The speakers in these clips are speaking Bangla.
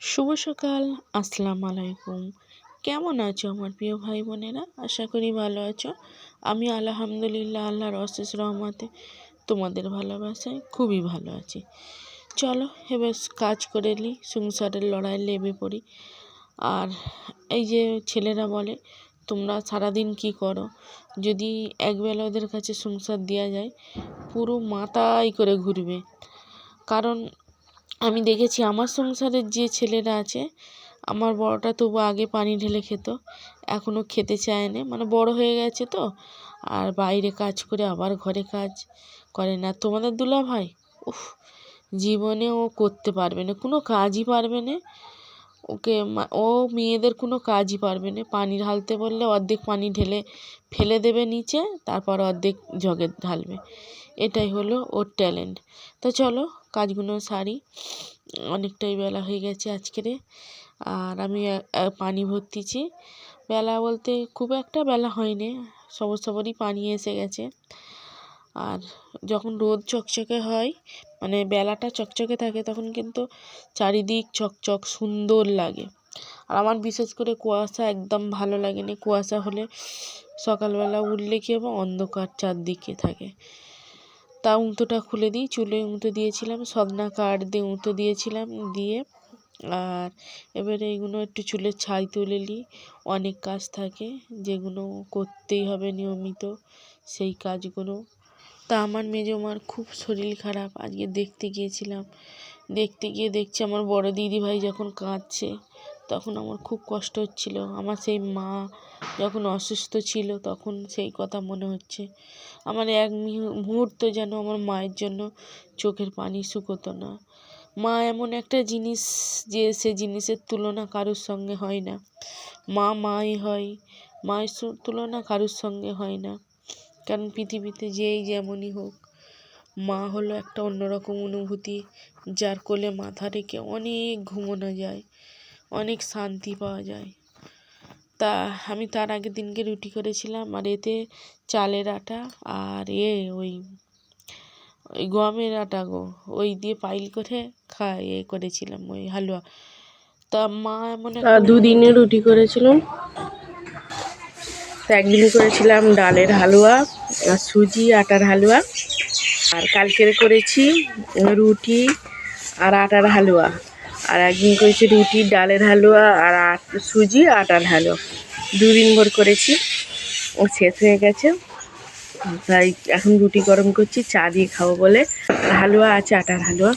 শুভ সকাল। আসসালামু আলাইকুম। কেমন আছো আমার প্রিয় ভাই বোনেরা? আশা করি ভালো আছো। আমি আলহামদুলিল্লাহ আল্লাহর অশেষ রহমতে তোমাদের ভালোবাসায় খুবই ভালো আছি। চলো এবার কাজ করে নিই, সংসারের লড়াই লেগে পড়ি। আর এই যে ছেলেরা বলে তোমরা সারাদিন কি করো, যদি একবেলা ওদের কাছে সংসার দেওয়া যায় পুরো মাথায় করে ঘুরবে। কারণ আমি দেখেছি আমার সংসারের যে ছেলেরা আছে, আমার বড়টা তবু আগে পানি ঢেলে খেত, এখনও খেতে চায় না, মানে বড় হয়ে গেছে তো। আর বাইরে কাজ করে আবার ঘরে কাজ করে না। তোমাদের দুলাভাই উফ, জীবনে ও করতে পারবে না, কোনো কাজই পারবে না। ও মেয়েদের কোনো কাজই পারবে না। পানি ঢালতে বললে অর্ধেক পানি ঢেলে ফেলে দেবে নিচে, তারপর অর্ধেক জগে ঢালবে। এটাই হলো ওর ট্যালেন্ট। তো চলো কাজগুলো সারি, অনেকটাই বেলা হয়ে গেছে আজকেরে। আর আমি পানি ভরতিছি। বেলা বলতে খুব একটা বেলা হয়নি, সবরই পানি এসে গেছে। আর যখন রোদ চকচকে হয়, মানে বেলাটা চকচকে থাকে, তখন কিন্তু চারিদিক চকচক সুন্দর লাগে। আর আমার বিশেষ করে কুয়াশা একদম ভালো লাগে না। কুয়াশা হলে সকালবেলা উঠলে কি হবে, অন্ধকার চারদিকে থাকে। তা উঁতোটা খুলে দিই, চুলে উঁতো দিয়েছিলাম, সজনা কাঠ দিয়ে উঁতো দিয়েছিলাম, দিয়ে আর এবারে এইগুলো একটু চুলের ছাই তুলে নিই। অনেক কাজ থাকে যেগুলো করতেই হবে নিয়মিত, সেই কাজগুলো। তা আমার মেজমার খুব শরীর খারাপ, আজকে দেখতে গিয়েছিলাম। দেখতে গিয়ে দেখছি আমার বড় দিদিভাই যখন কাঁদছে, তখন আমার খুব কষ্ট হচ্ছিল। আমার সেই মা যখন অসুস্থ ছিল, তখন সেই কথা মনে হচ্ছে। আমার এক মুহূর্ত যেন আমার মায়ের জন্য চোখের পানি শুকোতো না। মা এমন একটা জিনিস যে সে জিনিসের তুলনা কারোর সঙ্গে হয় না। মা মাই হয়, মায়ের তুলনা কারোর সঙ্গে হয় না। কারণ পৃথিবীতে যেই যেমনই হোক, মা হলো একটা অন্যরকম অনুভূতি, যার কোলে মাথা রেখে অনেক ঘুমোনো যায়, অনেক শান্তি পাওয়া যায়। তা আমি তার আগের দিনকে রুটি করেছিলাম, আর এতে চালের আটা আর ওই গমের আটা ওই দিয়ে পাইল করে করেছিলাম ওই হালুয়া। তা মা এমন দুদিনে রুটি করেছিলাম। তো একদিন করেছিলাম ডালের হালুয়া আর সুজি আটার হালুয়া, আর কালকের করেছি রুটি আর আটার হালুয়া, আর একদিন করেছি রুটি ডালের হালুয়া আর সুজি আটার হালুয়া। দুদিন ভর করেছি, ও শেষ হয়ে গেছে। তাই এখন রুটি গরম করছি, চা দিয়ে খাবো বলে। হালুয়া আছে, আটার হালুয়া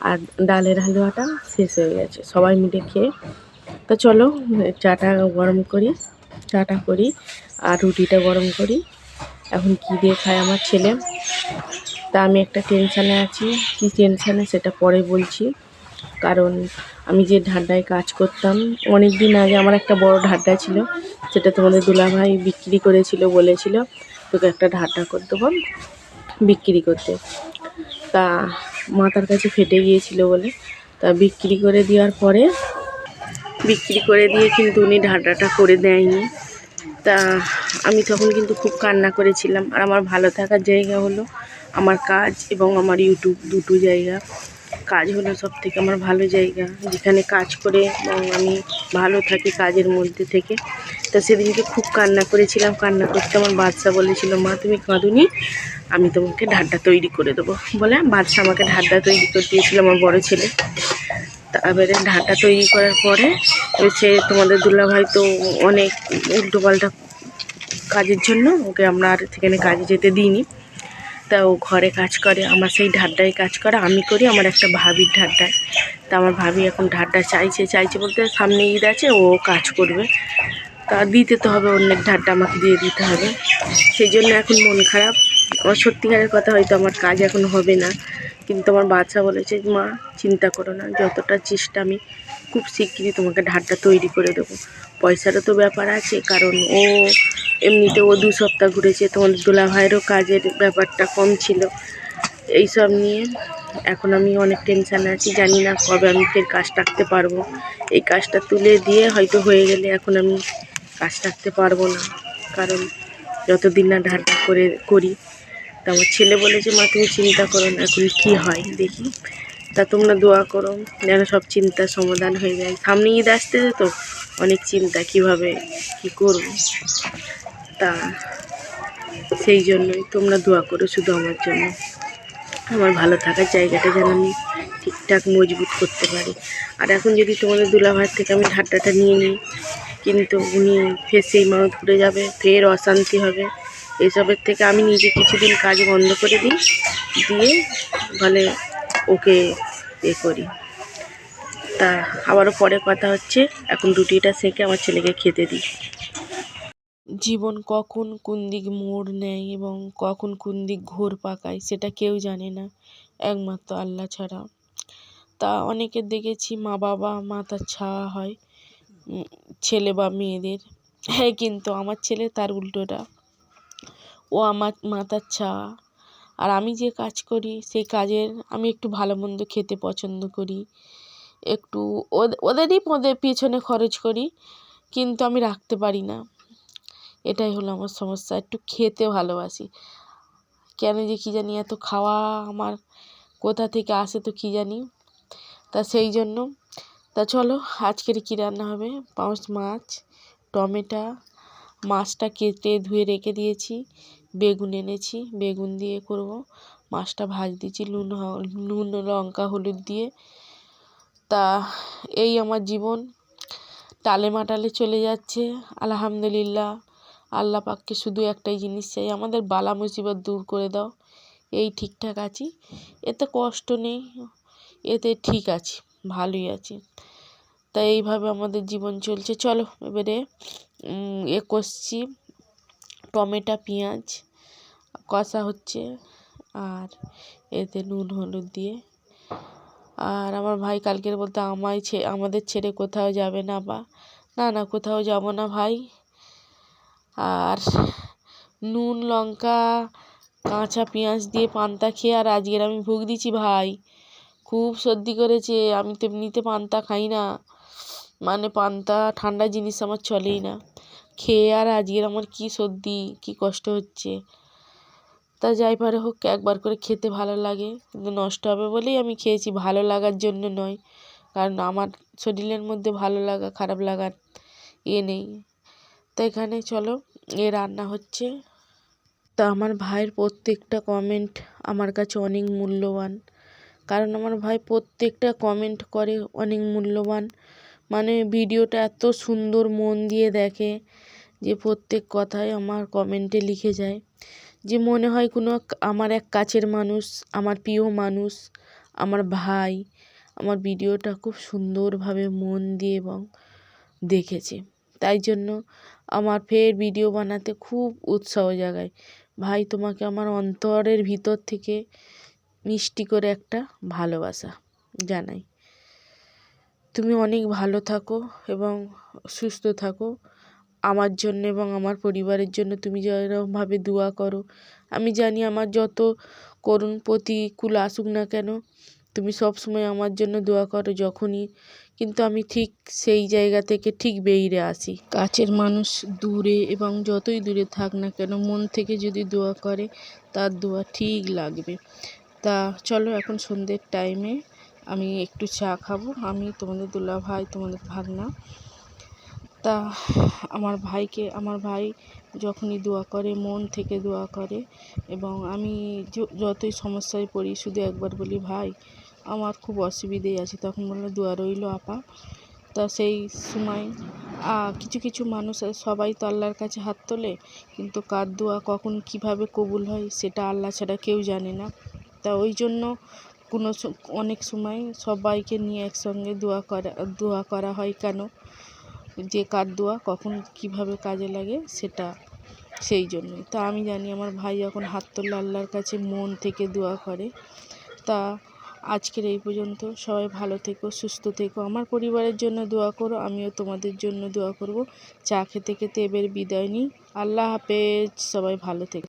আর ডালের হালুয়াটা শেষ হয়ে গেছে, সবাই মিলে খেয়ে। তো চলো চাটা গরম করি, চাটা করি আর রুটিটা গরম করি। এখন কী দিয়ে খায় আমার ছেলে, তা আমি একটা টেনশানে আছি। কী টেনশানে সেটা পরে বলছি। কারণ আমি যে ঢাড্ডায় কাজ করতাম, অনেক দিন আগে আমার একটা বড় ঢাড্ডা ছিল, সেটা তোমাদের দুলাভাই বিক্রি করেছিল, বলেছিল তোকে একটা ঢাড্ডা করে দেবো বিক্রি করতে। তা মাথার কাছে ফেটে গিয়েছিল বলে, তা বিক্রি করে দেওয়ার পরে বিক্রি করে দিয়ে কিন্তু উনি ঢাড্ডাটা করে দেয়নি। তা আমি তখন কিন্তু খুব কান্না করেছিলাম। আর আমার ভালো থাকার জায়গা হলো আমার কাজ এবং আমার ইউটিউব, দুটো জায়গা। কাজ হলো সবথেকে আমার ভালো জায়গা, যেখানে কাজ করে এবং আমি ভালো থাকি কাজের মধ্যে থেকে। তা সেদিনকে খুব কান্না করেছিলাম। কান্না করতে আমার বাদশা বলেছিল, মা তুমি কাঁদুনি, আমি তোমাকে ঢাড্ডা তৈরি করে দেবো বলে বাদশা আমাকে ঢাড্ডা তৈরি করে দিয়েছিল, আমার বড় ছেলে। তারপরে ঢাড্ডা তৈরি করার পরে সে তোমাদের দুলাভাই তো অনেক উল্টোপাল্টা কাজের জন্য ওকে আমরা আর সেখানে কাজে যেতে দিইনি। তা ও ঘরে কাজ করে, আমার সেই ঢাড্ডায় কাজ করে আমি করি, আমার একটা ভাবির ঢাড্ডায়। তা আমার ভাবি এখন ঢাড্ডা চাইছে বলতে সামনে ঈদ আছে, ও কাজ করবে, তা দিতে তো হবে, অন্যের ঢাড্ডা আমাকে দিয়ে দিতে হবে। সেই জন্য এখন মন খারাপ। আমার সত্যিকারের কথা, হয়তো আমার কাজ এখন হবে না, কিন্তু আমার বাচ্চা বলেছে, মা চিন্তা করো না, যতটা চেষ্টা আমি খুব শিগগিরই তোমাকে ঢাড্ডা তৈরি করে দেবো। পয়সারও তো ব্যাপার আছে, কারণ ও এমনিতে 2 সপ্তাহ ঘুরেছে, তোমাদের দুলাভাইয়েরও কাজের ব্যাপারটা কম ছিল। এইসব নিয়ে এখন আমি অনেক টেনশানে আছি, জানি না কবে আমি ফের কাজ রাখতে পারবো। এই কাজটা তুলে দিয়ে হয়তো হয়ে গেলে এখন আমি কাজ রাখতে পারবো না, কারণ যতদিন না ঢাড্ডা করি। তা আমার ছেলে বলেছে, মা তুমি চিন্তা করো না, এখন কী হয় দেখি। তা তোমরা দোয়া করো যেন সব চিন্তার সমাধান হয়ে যায়। সামনে ঈদ আসতেছে তো অনেক চিন্তা, কিভাবে কি করব। তা সেই জন্যই তোমরা দোয়া করো শুধু আমার জন্য, আমার ভালো থাকার জায়গাটা যেন আমি ঠিকঠাক মজবুত করতে পারি। আর এখন যদি তোমাদের দুলাভাইয়ের থেকে আমি ঠাট্টাটা নিয়ে নিই, কিন্তু উনি ফের সেই মাউথ ঘুরে যাবে, ফের অশান্তি হবে। এসবের থেকে আমি নিজে কিছুদিন কাজ বন্ধ করে দিই, দিয়ে বলে ওকে করি। তা আবারও পরে কথা হচ্ছে, এখন রুটিটা সেঁকে আমার ছেলেকে খেতে দিই। জীবন কখন কোন দিক মোড় নেয় এবং কখন কোন দিক ঘোর পাকায় সেটা কেউ জানে না, একমাত্র আল্লাহ ছাড়া। তা অনেকের দেখেছি মা বাবা মাথার ছাওয়া হয় ছেলে বা মেয়েদের, হ্যাঁ, কিন্তু আমার ছেলে তার উল্টোটা, ও আমার মাথার ছাওয়া। আর আমি যে কাজ করি সেই কাজের আমি একটু ভালো মন্দ খেতে পছন্দ করি, একটু ওদেরই পিছনে খরচ করি, কিন্তু আমি রাখতে পারি না। এটাই হলো আমার সমস্যা, একটু খেতে ভালোবাসি। কেন যে কী জানি এত খাওয়া আমার কোথা থেকে আসে তো কী জানি। তা সেই জন্য তা চলো আজকের কী রান্না হবে। পাউস মাছ, টমেটো, মাছটা কেটে ধুয়ে রেখে দিয়েছি, বেগুন এনেছি, বেগুন দিয়ে করব। মাছটা দিয়েছি নুন লঙ্কা হলুদ দিয়ে। তা এই আমার জীবন টালে মাটালে চলে যাচ্ছে, আলহামদুলিল্লাহ। আল্লাহ পাককে শুধু একটাই জিনিস চাই, আমাদের বালা মুসিবত দূর করে দাও। এই ঠিকঠাক আছি, এতে কষ্ট নেই, এতে ঠিক আছি, ভালোই আছি। তাই এইভাবে আমাদের জীবন চলছে। চলো এবারে কষছি, টমেটো পেঁয়াজ কষা হচ্ছে, আর এতে নুন হলুদ দিয়ে। আর আমার ভাই কালকের বলতে আমাদের ছেড়ে কোথাও যাবে না, বা না কোথাও যাব না ভাই। আর নুন লঙ্কা কাঁচা পেঁয়াজ দিয়ে পান্তা খেয়ে আর আজকের আমি ভুগ দিচ্ছি ভাই, খুব সর্দি করেছে। আমি তো এমনিতে পান্তা খাই না, মানে পান্তা ঠান্ডা জিনিস আমার চলেই না, খেয়ে আর আজকের আমার কি সর্দি, কি কষ্ট হচ্ছে। তা যাই পারে হোক, একবার করে খেতে ভালো লাগে, কিন্তু নষ্ট হবে বলেই আমি খেয়েছি, ভালো লাগার জন্য নয়। কারণ আমার শরীরের মধ্যে ভালো লাগা খারাপ লাগার নেই। তো এখানে চলো রান্না হচ্ছে। তা আমার ভাইয়ের প্রত্যেকটা কমেন্ট আমার কাছে অনেক মূল্যবান, কারণ আমার ভাই প্রত্যেকটা কমেন্ট করে অনেক মূল্যবান। মানে ভিডিওটা এত সুন্দর মন দিয়ে দেখে যে প্রত্যেক কথাই আমার কমেন্টে লিখে যায়, যে মনে হয় কোনো আমার এক কাছের মানুষ, আমার প্রিয় মানুষ, আমার ভাই আমার ভিডিওটা খুব সুন্দরভাবে মন দিয়ে এবং দেখেছে। তাই জন্য আমার ফের ভিডিও বানাতে খুব উৎসাহ জাগায়। ভাই তোমাকে আমার অন্তরের ভিতর থেকে মিষ্টি করে একটা ভালোবাসা জানাই। তুমি অনেক ভালো থাকো এবং সুস্থ থাকো, আমার জন্য এবং আমার পরিবারের জন্য তুমি যেরকমভাবে দোয়া করো। আমি জানি আমার যত করুণ প্রতিকূল আসুক না কেন, তুমি সব সময় আমার জন্য দোয়া করো যখনই, কিন্তু আমি ঠিক সেই জায়গা থেকে ঠিক বেরিয়ে আসি। কাছের মানুষ দূরে এবং যতই দূরে থাক না কেন, মন থেকে যদি দোয়া করে তার দোয়া ঠিক লাগবে। তা চলো এখন সন্ধ্যের টাইমে আমি একটু চা খাবো, আমি তোমাদের দুলাভাই, তোমাদের ভাগনা। তা আমার ভাই যখনই দোয়া করে মন থেকে দোয়া করে, এবং আমি যতই সমস্যায় পড়ি শুধু একবার বলি ভাই আমার খুব অসুবিধেই আছে, তখন বললো দোয়া রইল আপা। তা সেই সময় কিছু কিছু মানুষ সবাই তো আল্লাহর কাছে হাত তোলে, কিন্তু কার দোয়া কখন কিভাবে কবুল হয় সেটা আল্লাহ ছাড়া কেউ জানে না। তা ওই জন্য অনেক সময় সবাইকে নিয়ে একসঙ্গে দোয়া করা হয়, কেন যে কার দোয়া কখন কিভাবে কাজে লাগে সেটা সেই জন্যই। তা আমি জানি আমার ভাই যখন হাত তোলে আল্লাহর কাছে মন থেকে দোয়া করে। তা আজকের এই পর্যন্ত, সবাই ভালো থেকো, সুস্থ থেকো, আমার পরিবারের জন্য দোয়া করো, আমিও তোমাদের জন্য দোয়া করব। চা খেতে খেতে এবার বিদায় নিই, আল্লাহ হাফেজ, সবাই ভালো থেকো।